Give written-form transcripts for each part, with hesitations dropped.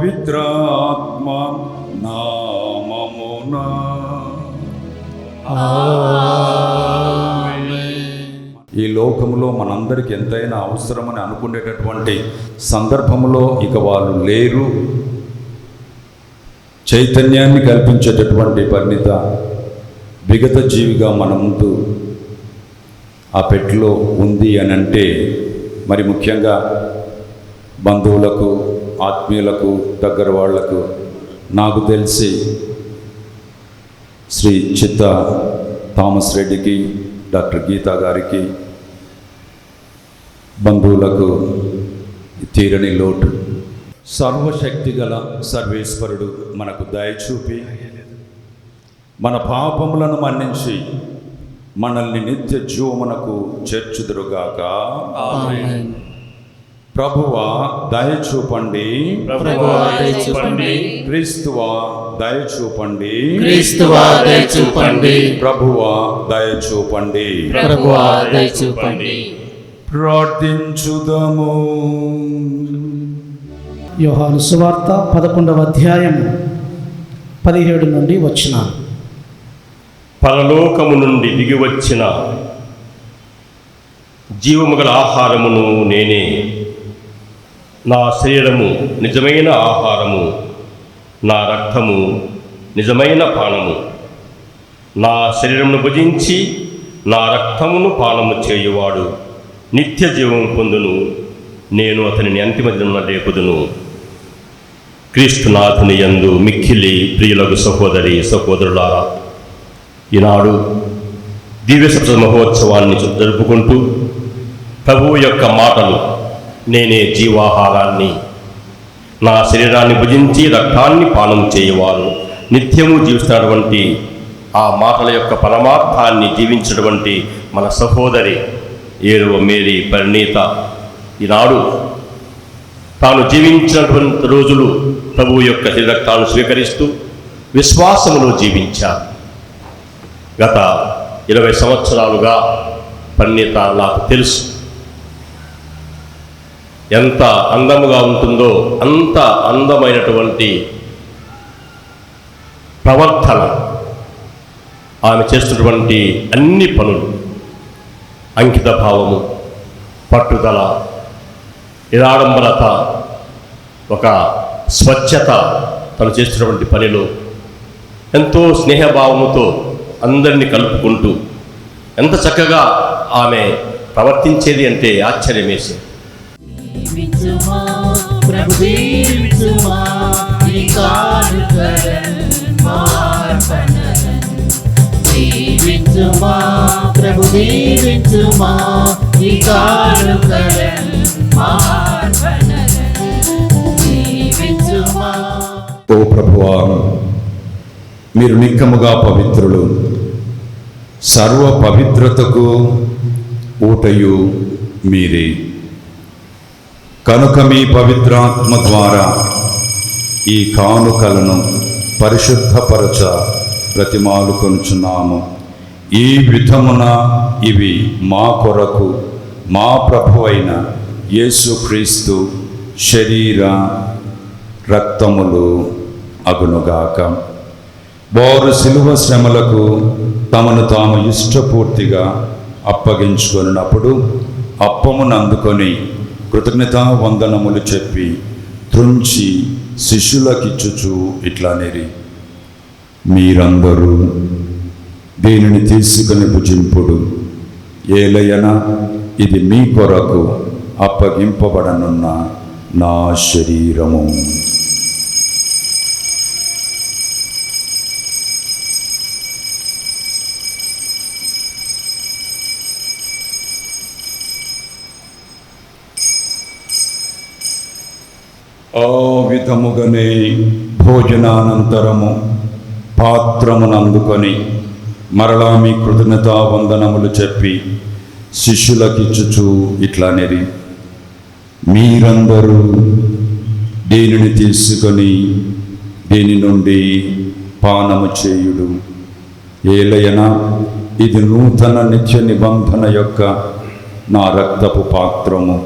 పవిత్రాత్మ నామమున. ఈ లోకములో మనందరికి ఎంతైనా అవసరమని అనుకునేటటువంటి సందర్భంలో ఇక వాళ్ళు లేరు. చైతన్యాన్ని కల్పించేటటువంటి పరిణిత విగత జీవిగా మన ముందు ఆ పెట్టెలో ఉంది అని అంటే, మరి ముఖ్యంగా బంధువులకు, ఆత్మీయులకు, దగ్గర వాళ్లకు, నాకు తెలిసి శ్రీ చిత్త థామస్ రెడ్డికి, డాక్టర్ గీతా గారికి, బంధువులకు తీరని లోటు. సర్వశక్తి గల సర్వేశ్వరుడు మనకు దయచూపి మన పాపములను మన్నించి మనల్ని నిత్య జీవమునకు చేర్చుదురుగాక. ఆమేన్. ప్రభువా దయచూపండి, ప్రభువా దయచూపండి. క్రీస్తువా దయచూపండి, క్రీస్తువా దయచూపండి. ప్రభువా దయచూపండి, ప్రభువా దయచూపండి. ప్రార్థించుదము. యోహాను సువార్త 11వ అధ్యాయం 17 నుండి వచ్చిన. పరలోకము నుండి దిగివచ్చిన జీవము గల ఆహారమును నేనే. నా శరీరము నిజమైన ఆహారము, నా రక్తము నిజమైన పానము. నా శరీరమును భుజించి నా రక్తమును పానము చేయువాడు నిత్య జీవము పొందును. నేను అతనిని అంతిమ దినమున లేపుదును. క్రీస్తునాథుని యందు మిక్కిలి ప్రియులకు సహోదరి సహోదరులారా, ఈనాడు దివ్య సప్త మహోత్సవాన్ని జరుపుకుంటూ ప్రభువు యొక్క మాటలు, నేనే జీవాహారాన్ని, నా శరీరాన్ని భుజించి రక్తాన్ని పానం చేయవారు నిత్యము జీవిస్తున్నటువంటి ఆ మాటల యొక్క పరమార్థాన్ని జీవించినటువంటి మన సహోదరి ఏరువ మేరీ పరిణీత ఈనాడు తాను జీవించినటువంటి రోజులు ప్రభువు యొక్క రక్తాన్ని స్వీకరిస్తూ విశ్వాసములో జీవించారు. గత 20 సంవత్సరాలుగా పరిణీత నాకు తెలుసు. ఎంత అందముగా ఉంటుందో అంత అందమైనటువంటి ప్రవర్తన, ఆమె చేస్తున్నటువంటి అన్ని పనులు, అంకిత భావము, పట్టుదల, నిరాడంబరత, ఒక స్వచ్ఛత, తను చేస్తున్నటువంటి పనిలో ఎంతో స్నేహభావముతో అందరినీ కలుపుకుంటూ ఎంత చక్కగా ఆమె ప్రవర్తించేది అంటే ఆశ్చర్యం వేసింది. ఓ ప్రభువా, మీరు నిక్కముగా పవిత్రులు, సర్వ పవిత్రతకు ఊటయు మీరే. కనుక మీ పవిత్రాత్మ ద్వారా ఈ కానుకలను పరిశుద్ధపరచ ప్రతిమాలుకొనుచున్నాము. ఈ విధమున ఇవి మా కొరకు మా ప్రభువైన యేసుక్రీస్తు శరీర రక్తములు అగునుగాక. వారు శిలువ శ్రమలకు తమను తాము ఇష్టపూర్తిగా అప్పగించుకొనినప్పుడు అప్పమును అందుకొని కృతజ్ఞతా వందనములు చెప్పి త్రుంచి శిష్యులకిచ్చుచు ఇట్లనిరి, మీరందరూ దీనిని తీసుకుని భుజింపుడు, ఏలయన ఇది మీ కొరకు అప్పగింపబడనున్న నా శరీరము. ఆ విధముగానే భోజనానంతరము పాత్రమునందుకొని మరలా మీ కృతజ్ఞతా వందనములు చెప్పి శిష్యులకిచ్చుచు ఇట్లనిరి, మీరందరూ దీనిని తీసుకొని దీని నుండి పానము చేయుడు, ఏలయనా ఇది నూతన నిత్య నిబంధన యొక్క నా రక్తపు పాత్రము.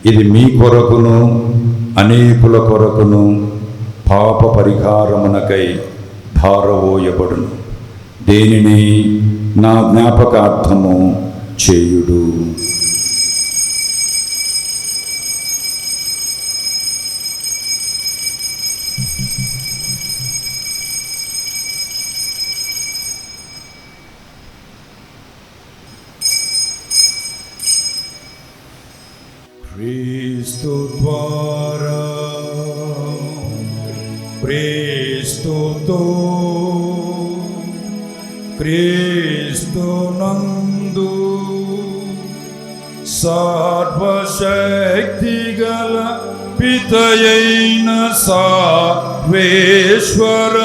ఇది మీ కొరకును అనేకుల కొరకును పాప పరిహారమునకై ధారవోయబడును. దేనిని నా జ్ఞాపకార్థము చేయుడు. క్రీస్తు ద్వారా క్రీస్తుతో క్రీస్తునందు సర్వశక్తిగల పితయైన సర్వేశ్వర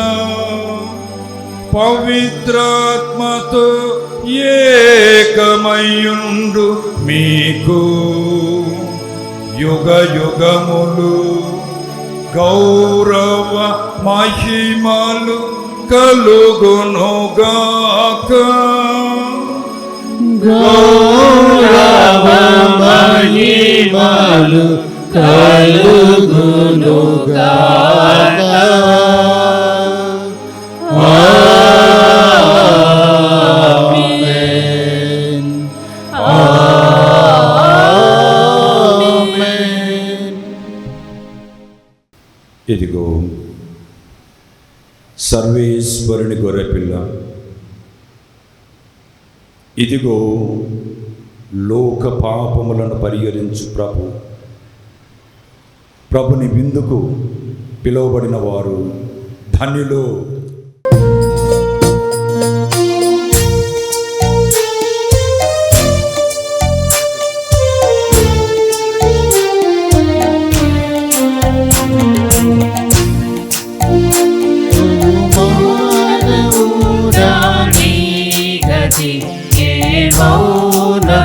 పవిత్రాత్మతో ఏకమయుండు మీకు యుగ యుగములు గౌరవ మహిమలు కలుగునుగాక. గౌరవ మహిమలు కలుగునుగాక. ఆమేన్. ఆమేన్. ఇదిగో సర్వేశ్వరుని గొర్రెపిల్ల, ఇదిగో లోక పాపములను పరిహరించు ప్రభుని విందుకు పిలువబడిన వారు ధన్యులు.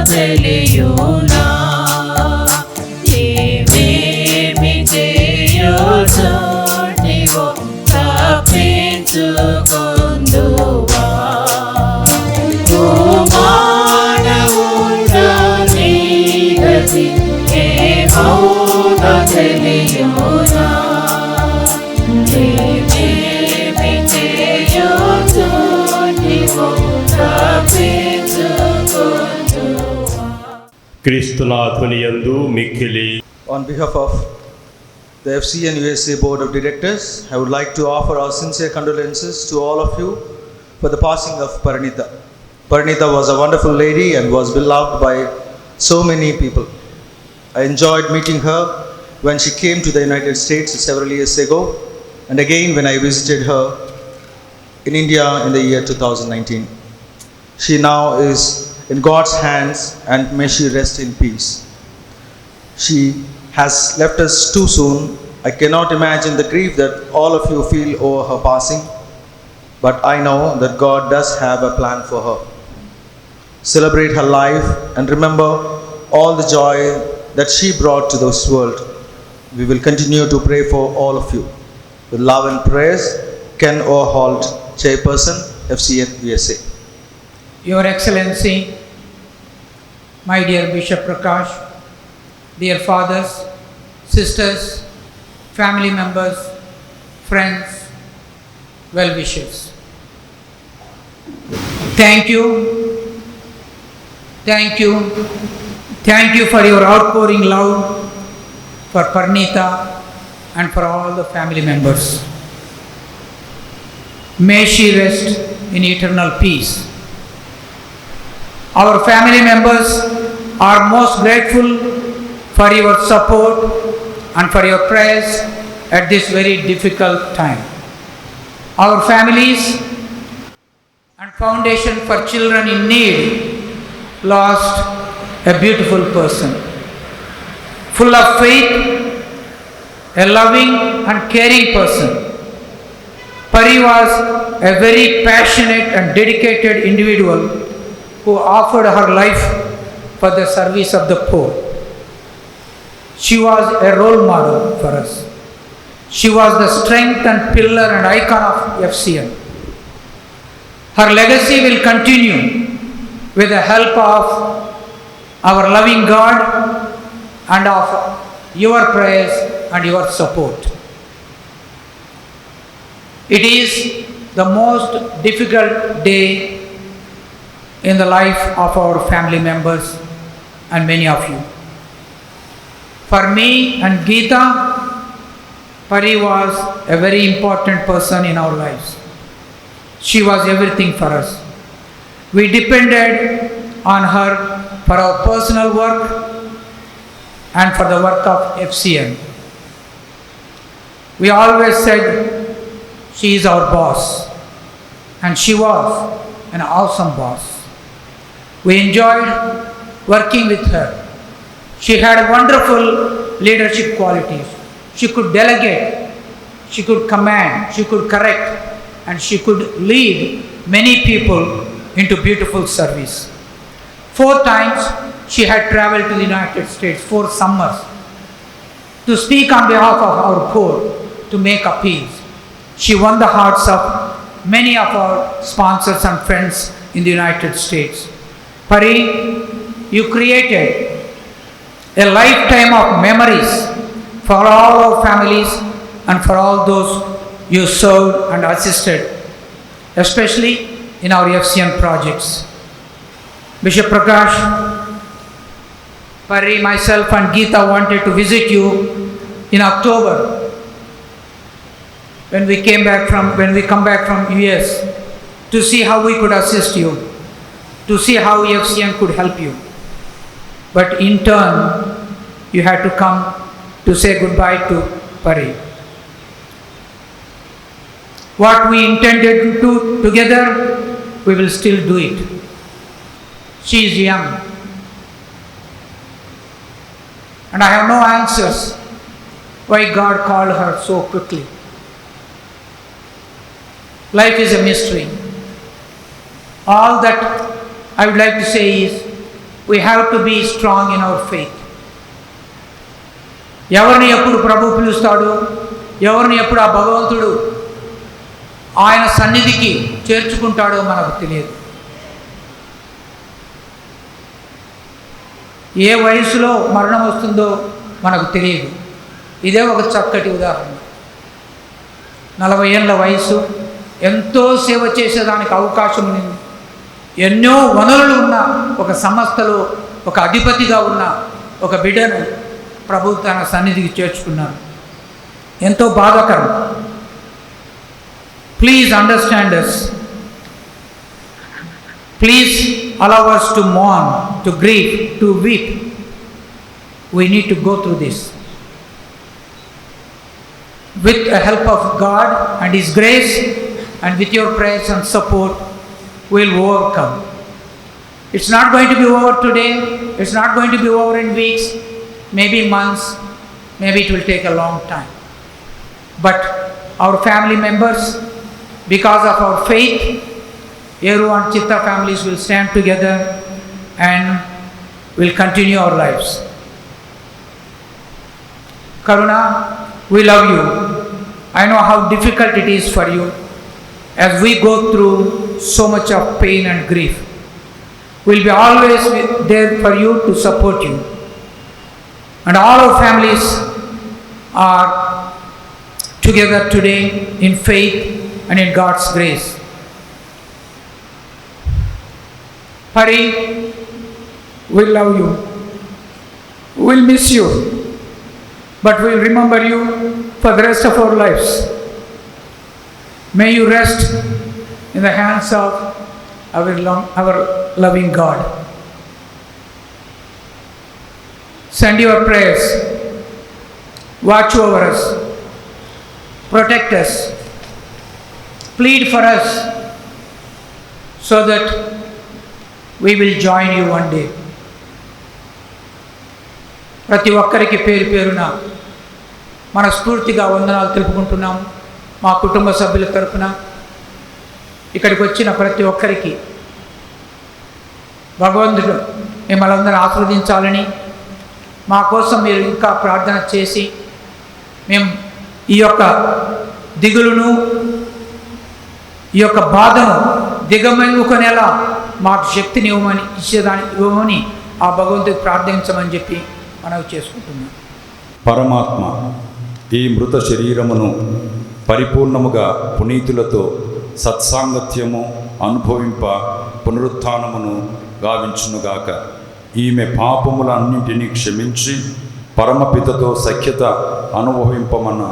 తెలియునా ఏమేమి చేయొచ్చు నీవు తప్పించుకొందువా. ఓ మానవుడా నీ గతి ఏమౌనో తెలియునా ఏమేమి చేయొచ్చు నీవు తప్పించుకొందువా. క్రీస్తునాథుని యందు మిక్కిలి. On behalf of the FCN USA Board of Directors, I would like to offer our sincere condolences to all of you for the passing of Parinita. Parinita was a wonderful lady and was beloved by so many people. I enjoyed meeting her when she came to the United States several years ago, and again when I visited her in India in the year 2019. She now is in God's hands, and may she rest in peace. She has left us too soon. I cannot imagine the grief that all of you feel over her passing, but I know that God does have a plan for her. Celebrate her life and remember all the joy that she brought to this world. We will continue to pray for all of you. With love and prayers, Ken O'Holt, Chairperson, FCN USA. Your Excellency, my dear Bishop Prakash, dear fathers, sisters, family members, friends, well-wishers. Thank you for your outpouring love for Parinita and for all the family members. May she rest in eternal peace. Our family members are most grateful for your support and for your prayers at this very difficult time. Our families and Foundation for Children in Need lost a beautiful person, full of faith, a loving and caring person. Pari was a very passionate and dedicated individual who offered her life for the service of the poor. She was a role model for us. She was the strength and pillar and icon of FCN. Her legacy will continue with the help of our loving God and of your prayers and your support. It is the most difficult day in the life of our family members and many of you. For me and Geeta, Pari was a very important person in our lives. She was everything for us. We depended on her for our personal work and for the work of FCN. We always said she is our boss, and she was an awesome boss. We enjoyed working with her. She had wonderful leadership qualities. She could delegate, she could command, she could correct, and she could lead many people into beautiful service. 4 times she had traveled to the United States, 4 summers, to speak on behalf of our poor, to make appeals. She won the hearts of many of our sponsors and friends in the United States. Pari, you created a lifetime of memories for all our families and for all those you served and assisted, especially in our FCN projects. Bishop Prakash, Pari, myself and Geeta wanted to visit you in October when we come back from US, to see how we could assist you, to see how FCN could help you. But in turn, you had to come to say goodbye to Pari. What we intended to do together, we will still do it. She is young, and I have no answers why God called her so quickly. Life is a mystery. All that I would like to say is, we have to be strong in our faith. ఎవరిని ఎప్పుడు ప్రభు పిలుస్తాడో, ఎవరిని ఎప్పుడు ఆ భగవంతుడు ఆయన సన్నిధికి చేర్చుకుంటాడో మనకు తెలియదు. ఏ వయసులో మరణం వస్తుందో మనకు తెలియదు. ఇదే ఒక చక్కటి ఉదాహరణ. 40 ఏళ్ళ వయసు, ఎంతో సేవ చేసేదానికి అవకాశం ఉంది. ఎన్నో వనరులు ఉన్న ఒక సంస్థలో ఒక అధిపతిగా ఉన్న ఒక బిడ్డను ప్రభు తన సన్నిధికి చేర్చుకున్నారు. ఎంతో బాధాకరం. Please understand us. Please allow us to mourn, to grieve, to weep. We need to go through this. With the help of God and His grace, and with your prayers and support, we will overcome. It's not going to be over today. It's not going to be over in weeks, maybe months, maybe it will take a long time. But our family members, because of our faith, Eru and Chitta families will stand together and will continue our lives. Karuna, we love you. I know how difficult it is for you as we go through so much of pain and grief. We'll be always there for you to support you. And all our families are together today in faith and in God's grace. Pari, we love you. We'll miss you, but we'll remember you for the rest of our lives. May you rest in the hands of our loving God. Send your prayers, watch over us, protect us, plead for us, so that we will join you one day. ప్రతి ఒక్కరికి పేరు పేరున మనస్ఫూర్తిగా వందనాలు తెలుపుకుంటున్నాం. మా కుటుంబ సభ్యుల తరపున ఇక్కడికి వచ్చిన ప్రతి ఒక్కరికి భగవంతుడు మిమ్మల్ని అందరూ ఆశీర్వదించాలని, మా కోసం మీరు ఇంకా ప్రార్థన చేసి మేము ఈ యొక్క దిగులును, ఈ యొక్క బాధను దిగమింగుకునేలా మాకు శక్తిని ఇవ్వమని ఆ భగవంతుడికి ప్రార్థించమని చెప్పి మనవి చేసుకుంటున్నాం. పరమాత్మ ఈ మృత శరీరమును పరిపూర్ణముగా పునీతులతో సత్సాంగత్యము అనుభవింప పునరుత్థానమును గావించునుగాక. ఈమె పాపములన్నింటినీ క్షమించి పరమపితతో సఖ్యత అనుభవింపమన్న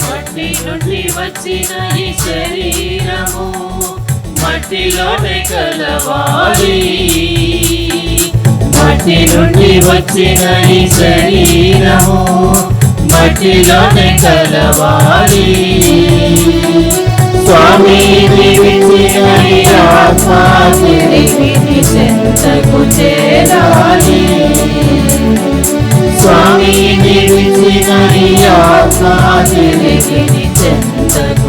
మట్టి నుండి వచ్చిన ఈ శరీరము మట్టిలోనే కలవాలి. మట్టి నుండి వచ్చిన ఈ శరీరము మట్టిలోనే కలవాలి. స్వామి దీవించిన ఈ ఆత్మ తిరిగి నీ చెంతకు చేరాలి. స్వామి దీవించిన ఈ ఆత్మ తిరిగి నీ చెంతకు